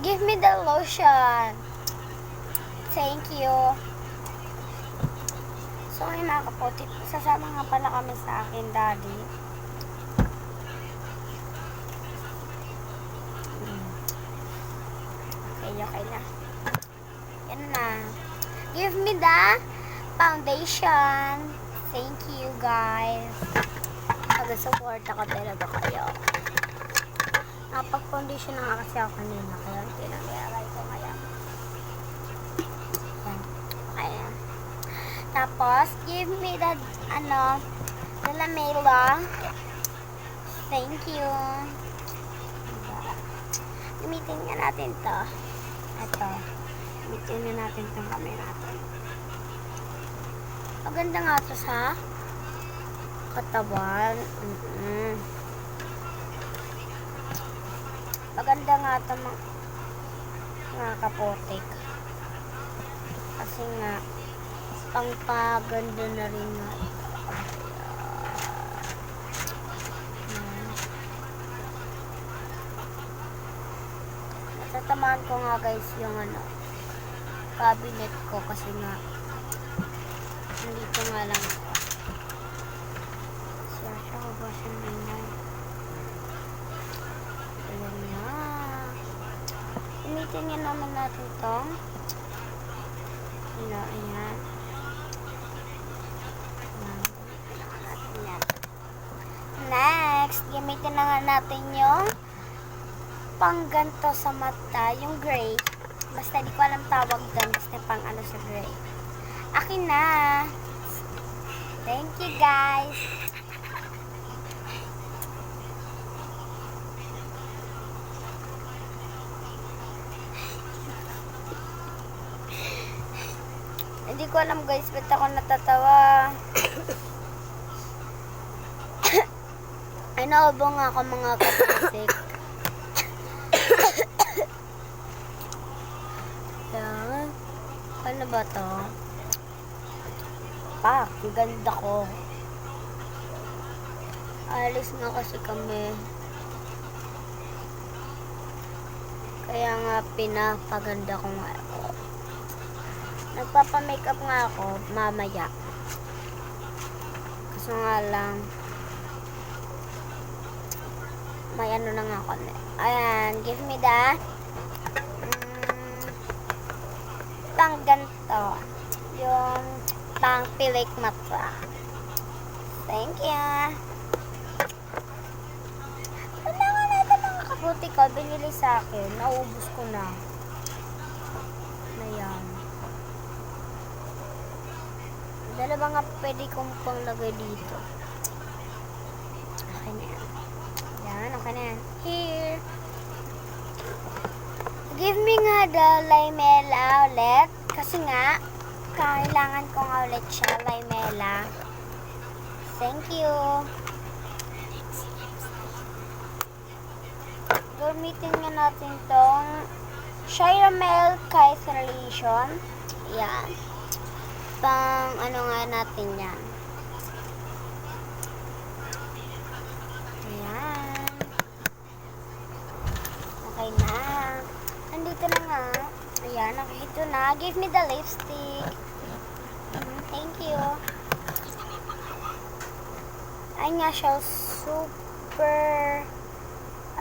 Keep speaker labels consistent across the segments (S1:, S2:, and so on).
S1: Give me the lotion. Thank you. So, ay mga kaputi, sasama nga pala kami sa akin, Daddy. Okay na. Yan na. Give me the foundation. Thank you, guys. Pag-support ako talaga kayo. Napag-foundation na nga kasi ako kanina. Kaya pinag-iaral ko ngayon. Yan. Okay na. Tapos, give me the, the lamela. Thank you. Gamitin nga natin to. Ito. Gamitin nga natin itong kamay natin. Maganda nga to sa katawan. Maganda nga ito mga kapotik. Kasi nga, pangpaganda na rin nga ito. Natatamaan ko nga guys yung cabinet ko kasi nga nandito nga lang ako. Siya ko ba siya nila? Ayan na. Gamitin nga naman natin itong ayan. Next, gamitin na nga natin yung pangganto sa mata, yung gray. Basta di ko alam tawag doon, basta pang sa gray. Akin na. Thank you, guys. Hindi ko alam, guys, ba't ako natatawa. Ay, naubong ako mga kaputik. Yan. Ano ba to? Pak, ang ganda ko. Alis nga kasi kami. Kaya nga pinapaganda ko nga ako. Nagpapa-makeup nga ako mamaya. Kaso nga lang may na nga ako. Ayan, give me the pang ganito. Yung pang pilik mata. Thank you. Wala nga natin mga kaputi ko. Binili sa akin. Naubos ko na. Ayan. Dalawa nga pwede kong pang lagay dito. Okay na yan. Yan, okay na yan. Here. Give me nga the lamela ulit. Kasi nga, kailangan ko nga ulit siya, lamela. Thank you. Gamitin nga natin tong Chiramel Kaisration. Yan. Pang nga natin yan. Ayan. Okay na. Nandito na nga. Ayan, nakikito na. Give me the lipstick. Thank you. Ay nga siya, super,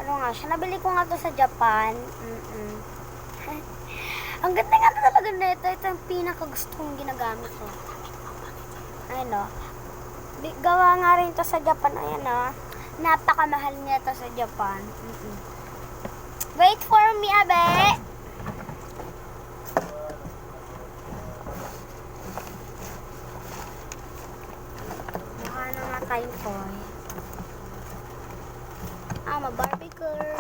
S1: nga siya. Nabili ko nga to sa Japan. Ang ganda nga talaga na ito. Ito yung pinakagusto kong ginagamit ko. Ayan o. Gawa nga rin to sa Japan. Ayan o. Napakamahal niya to sa Japan. Wait for me, abe! Mukha na nga tayong toy. I'm a Barbie girl.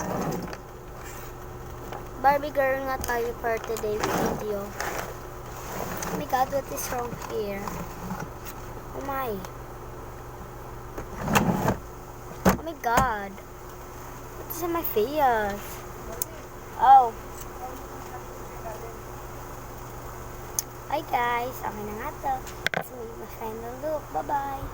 S1: Barbie girl nga tayo for today's video. Oh my god, what is wrong here? Oh my. Oh my god. What is in my face? Oh. Bye guys. Okay na nga to. Let's make my final look. Bye bye.